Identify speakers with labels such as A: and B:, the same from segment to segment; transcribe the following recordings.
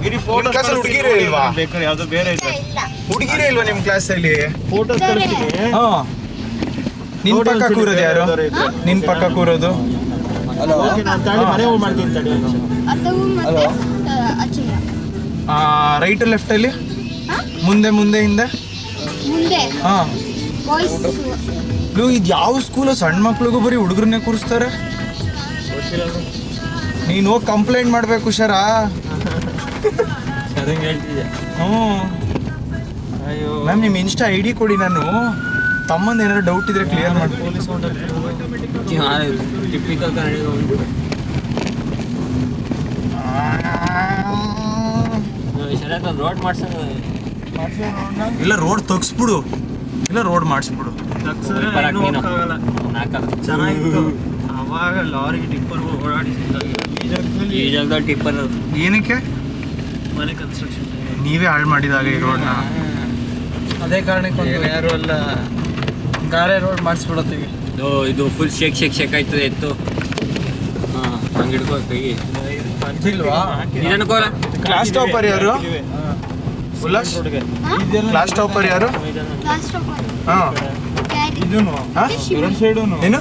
A: ಇಡೀ ಫೋಟೋ ಕ್ಲಾಸಲ್ಲಿ ಹುಡುಗಿರೇ ಇಲ್ವಾ?
B: ಬೇಕಾದ್ರೆ ಯಾವ್ದೋ ಬೇರೆ ಇದೆ.
A: ಹುಡುಗಿರೇ ಇಲ್ವಾ ನಿಮ್ಮ ಕ್ಲಾಸಲ್ಲಿ?
B: ಫೋಟೋ ಕಳಿಸ್ತೀನಿ.
A: ನಿನ್ ಪಕ್ಕ ಕೂರೋದು ಯಾರು? ನಿನ್ ಪಕ್ಕ ಕೂರೋದು
B: ಓಕೆ, ನಾನು ತಾಳಿ ಮನೆ ಹೋಗಿ ಮಾಡ್ತೀನಿ ತಡಿ.
A: ರೈಟ್ ಲೆಫ್ಟ್ ಅಲ್ಲಿ ಮುಂದೆ ಮುಂದೆ ಹಿಂದೆ. ಹಾ ಇದು ಯಾವ ಸ್ಕೂಲ್? ಸಣ್ಣ ಮಕ್ಳಿಗೂ ಬರೀ ಹುಡುಗರನ್ನೇ ಕೂರಿಸ್ತಾರೆ. ನೀನು ಹೋಗಿ ಕಂಪ್ಲೇಂಟ್ ಮಾಡ್ಬೇಕು ಹುಷಾರಾ.
B: ಹೇಳ್ತಿದ್ದೆ.
A: ಹ್ಞೂ
B: ಅಯ್ಯೋ
A: ಮ್ಯಾಮ್ ನಿಮ್ಮ ಇನ್ಸ್ಟಾ ಐ ಡಿ ಕೊಡಿ, ನಾನು ತಮ್ಮಂದು ಏನಾದ್ರು ಡೌಟ್ ಇದ್ರೆ ಕ್ಲಿಯರ್ ಮಾಡಿ.
B: ಪೊಲೀಸ್ ಟಿಪಿಕಲ್ ಕನ್ನಡ ಒಂದು ರೋಡ್ ಮಾಡ್ಸೋದು.
A: ಇಲ್ಲ ರೋಡ್ ತೆಗ್ಸ್ಬಿಡು, ಇಲ್ಲ ರೋಡ್ ಮಾಡಿಸ್ಬಿಡು.
B: ಚೆನ್ನಾಗಿತ್ತು ಅವಾಗ ಲಾರಿಗೆ ಟಿಪ್ಪರ್ ಓಡಾಡಿಸಿದಾಗ. ಈ ಜಾಗದಲ್ಲಿ ಟಿಪ್ಪರ್
A: ಏನಕ್ಕೆ?
B: ಮನೆ ಕನ್ಸ್ಟ್ರಕ್ಷನ್
A: ನೀವೇ ಹಾಳು ಮಾಡಿದಾಗ ಈ ರೋಡ್ನ.
B: ಅದೇ ಕಾರಣಕ್ಕೆ ಯಾರು ಅಲ್ಲ ಗಾರೆ ರೋಡ್ ಮಾಡಿಸ್ಬಿಡತ್ತೀವಿ. ಇದು ಫುಲ್ ಶೇಕ್ ಆಯ್ತದೆ ಎತ್ತು. ಹಾಂ ಹಂಗೆ ಹಿಡ್ಕೋ ಕೈ
A: ಇಲ್ವಾ?
B: ಇದನ್ಕೋಲ.
A: ಕ್ಲಾಸ್ ಟಾಪರ್ ಯಾರು? ಕ್ಲಾಸ್ ಟಾಪರ್ ಯಾರು? ಹಾಂ ಏನು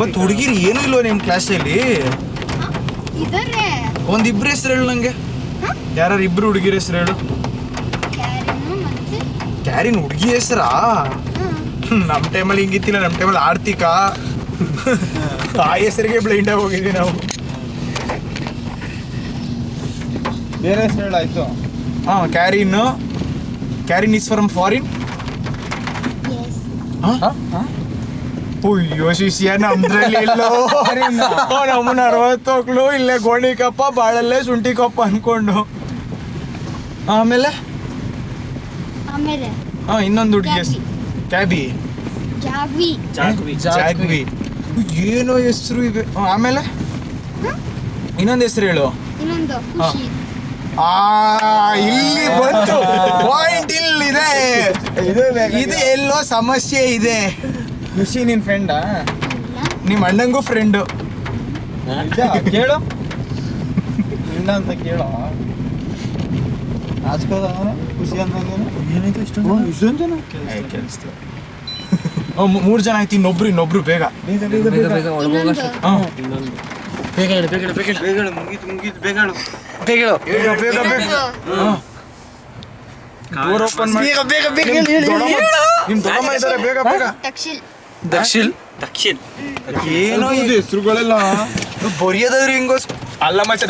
A: ಮತ್ತೆ ಹುಡುಗಿರಿ ಏನೂ ಇಲ್ವಾ ನಿಮ್ಮ ಕ್ಲಾಸಲ್ಲಿ? ಒಂದಿಬ್ರು ಹೆಸರು ಹೇಳು ನಂಗೆ. ಯಾರು ಇಬ್ರು ಹುಡುಗಿರ ಹೆಸರು ಹೇಳು. ಕ್ಯಾರಿನ್ ಹುಡುಗಿ ಹೆಸರಾ? ನಮ್ಮ ಟೈಮಲ್ಲಿ ಹಿಂಗಿತ್ತಿಲ್ಲ. ನಮ್ಮ ಟೈಮಲ್ಲಿ ಆರ್ತಿಕ ಆ ಹೆಸರಿಗೆ ಬ್ಲೈಂಡ್ ಆಗಿ ಹೋಗಿದ್ವಿ ನಾವು.
B: ಬೇರೆ ಹೆಸರು ಹೇಳಾಯ್ತು.
A: ಹಾಂ ಕ್ಯಾರಿನ್ ಈಸ್ ಫ್ರಮ್ ಫಾರಿನ್. ಅಯ್ಯೋ ಶಿಷ್ಯ, ನಮ್ದ್ರಲ್ಲಿ ಎಲ್ಲೋ ನಮ್ಮನ್ನ 60 ಹೋಗ್ಲು ಇಲ್ಲೇ ಗೋಣಿಕಪ್ಪ ಬಾಳಲ್ಲೇ ಶುಂಠಿ ಕಪ್ಪ ಅನ್ಕೊಂಡು. ಆಮೇಲೆ ಇನ್ನೊಂದು ಹುಡುಗಿ ಕ್ಯಾಬಿ ಜಾಗ್ವಿ ಏನೋ ಹೆಸರು ಇವೆ. ಆಮೇಲೆ ಇನ್ನೊಂದು ಹೆಸರು ಹೇಳು. ಇಲ್ಲಿ ಬಂತು ಪಾಯಿಂಟ್. ಇಲ್ಲಿದೆ, ಇದು ಎಲ್ಲೋ ಸಮಸ್ಯೆ ಇದೆ.
B: ಖುಷಿ ನಿನ್ ಫ್ರೆಂಡಾ?
A: ನಿಮ್ಮ ಅಣ್ಣಂಗೂ ಫ್ರೆಂಡು.
B: ಕೇಳು ಫ್ರೆಂಡ ಅಂತ ಕೇಳೋ. ರಾಜ್ಕೋದ ಖುಷಿ ಅಂತ ಇಷ್ಟೊಂದು
A: ಕೇಳಿಸ್ತೀವಿ. 3 ಜನ ಆಯ್ತು, ಇನ್ನೊಬ್ರು ಬೇಗ ದಕ್ಷಿಣ್. ಏನೋ ಇದು ಹೆಸರುಗಳೆಲ್ಲ ಬರೆಯೋದವ್ರು ಹಿಂಗೋ. ಅಲ್ಲ ಮತ್ತೆ